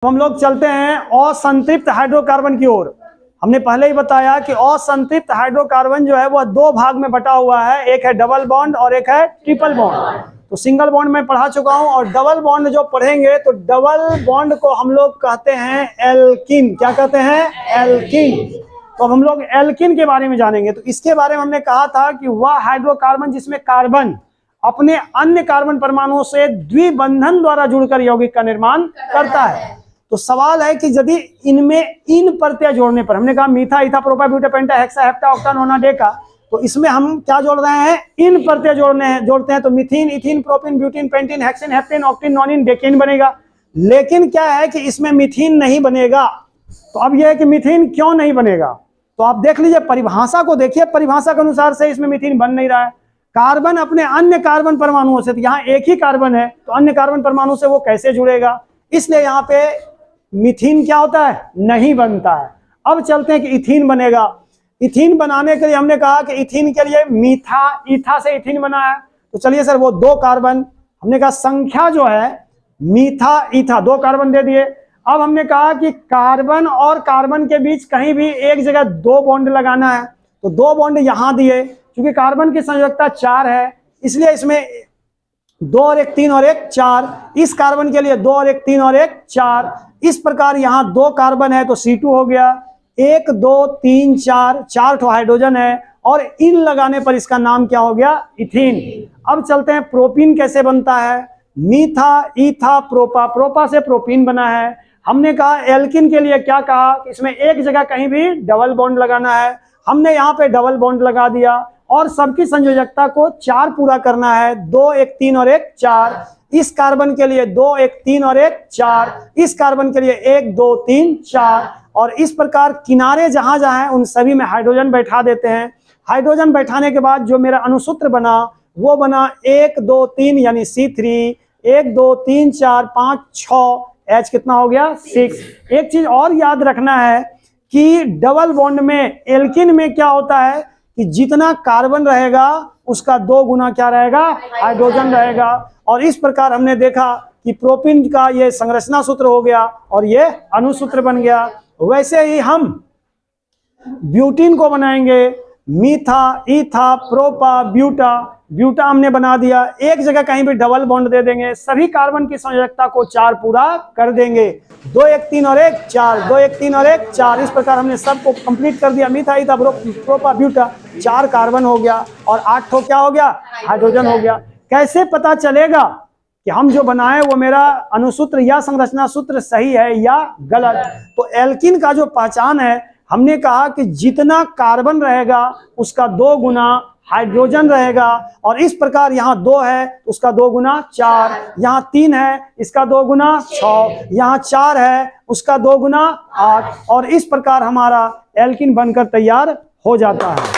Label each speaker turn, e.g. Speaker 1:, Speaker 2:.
Speaker 1: हम लोग चलते हैं असंतृप्त हाइड्रोकार्बन की ओर। हमने पहले ही बताया कि असंतृप्त हाइड्रोकार्बन जो है वह दो भाग में बटा हुआ है, एक है डबल बॉन्ड और एक है ट्रिपल बॉन्ड। तो सिंगल बॉन्ड में पढ़ा चुका हूं और डबल बॉन्ड जो पढ़ेंगे तो डबल बॉन्ड को हम लोग कहते हैं एल्किन। क्या कहते हैं? एल्किन। तो अब हम लोग एल्किन के बारे में जानेंगे। तो इसके बारे में हमने कहा था कि वह हाइड्रोकार्बन जिसमें कार्बन अपने अन्य कार्बन परमाणुओं से द्विबंधन द्वारा जुड़कर यौगिक का निर्माण करता है। तो सवाल है कि यदि इनमें इन प्रत्यय जोड़ने पर, हमने कहा मीथा, इथा, प्रोपा, ब्यूटा, पेंटा, हेक्सा, हेप्टा, ऑक्टा, नोना, डेका, तो इसमें हम क्या जोड़ रहे हैं? इन प्रत्यय जोड़ते हैं। तो methene, ethene, propene, butene, pentene, hexene, heptene, octene, nonene, decene बनेगा। लेकिन क्या है कि इसमें मिथीन नहीं बनेगा। तो अब यह है कि मिथीन क्यों नहीं बनेगा, तो आप देख लीजिए, परिभाषा को देखिए। परिभाषा के अनुसार से इसमें मिथीन बन नहीं रहा है। कार्बन अपने अन्य कार्बन परमाणुओं से, तो यहाँ एक ही कार्बन है तो अन्य कार्बन परमाणु से वो कैसे जुड़ेगा, इसलिए यहाँ पे मिथीन क्या होता है? नहीं बनता है। अब चलते हैं कि इथीन बनेगा। इथीन बनाने के लिए हमने कहा कि इथीन के लिए मीठा, ईथा से इथीन बना है। तो चलिए सर, वो दो कार्बन, हमने कहा संख्या जो है मीठा, ईथा, दो कार्बन दे दिए। अब हमने कहा कि कार्बन और कार्बन के बीच कहीं भी एक जगह दो बॉन्ड लगाना है, तो दो बॉन्ड यहां दिए। क्योंकि कार्बन की संयोजकता 4 है, इसलिए इसमें 2 और 1 3 और 1 4। इस कार्बन के लिए 2 और 1 3 और 1 4। इस प्रकार यहां 2 कार्बन है तो C2 हो गया। 1 2 3 4, 4 ठो हाइड्रोजन है और इन लगाने पर इसका नाम क्या हो गया? इथीन। अब चलते हैं प्रोपीन कैसे बनता है। मीथा, ईथा, प्रोपा, प्रोपा से प्रोपीन बना है। हमने कहा एल्किन के लिए क्या कहा कि इसमें एक जगह कहीं भी डबल बॉन्ड लगाना है। हमने यहाँ पे डबल बॉन्ड लगा दिया और सबकी संयोजकता को 4 पूरा करना है। 2 1 3 और 1 4। इस कार्बन के लिए 2 1 3 और 1 4। इस कार्बन के लिए 1 2 3 4। और इस प्रकार किनारे जहां जहां हैं उन सभी में हाइड्रोजन बैठा देते हैं। हाइड्रोजन बैठाने के बाद जो मेरा अनुसूत्र बना वो बना 1 2 3 यानी C3। 1 2 3 4 5 6, H कितना हो गया? 6। एक चीज और याद रखना है कि डबल बॉन्ड में, एल्किन में क्या होता है कि जितना कार्बन रहेगा उसका 2 गुना क्या रहेगा? हाइड्रोजन रहेगा। और इस प्रकार हमने देखा कि प्रोपीन का ये संरचना सूत्र हो गया और ये अनुसूत्र बन गया। वैसे ही हम ब्यूटीन को बनाएंगे। मीथा, ईथा, प्रोपा, ब्यूटा, ब्यूटा हमने बना दिया। एक जगह कहीं भी डबल बॉन्ड दे देंगे, सभी कार्बन की संयोजकता को 4 पूरा कर देंगे। 2 1 3 और 1 4, 2 1 3 और 1 4। इस प्रकार हमने सबको कंप्लीट कर दिया। मीथा, ईथा, प्रोपा, ब्यूटा, 4 कार्बन हो गया और 8 ठो क्या हो गया? हाइड्रोजन हो गया। कैसे पता चलेगा कि हम जो बनाए वो मेरा अनुसूत्र या संरचना सूत्र सही है या गलत? तो एल्किन का जो पहचान है, हमने कहा कि जितना कार्बन रहेगा उसका 2 गुना हाइड्रोजन रहेगा। और इस प्रकार यहाँ 2 है उसका 2 गुना 4, यहाँ 3 है इसका 2 गुना 6, यहाँ 4 है उसका 2 गुना 8। और इस प्रकार हमारा एल्किन बनकर तैयार हो जाता है।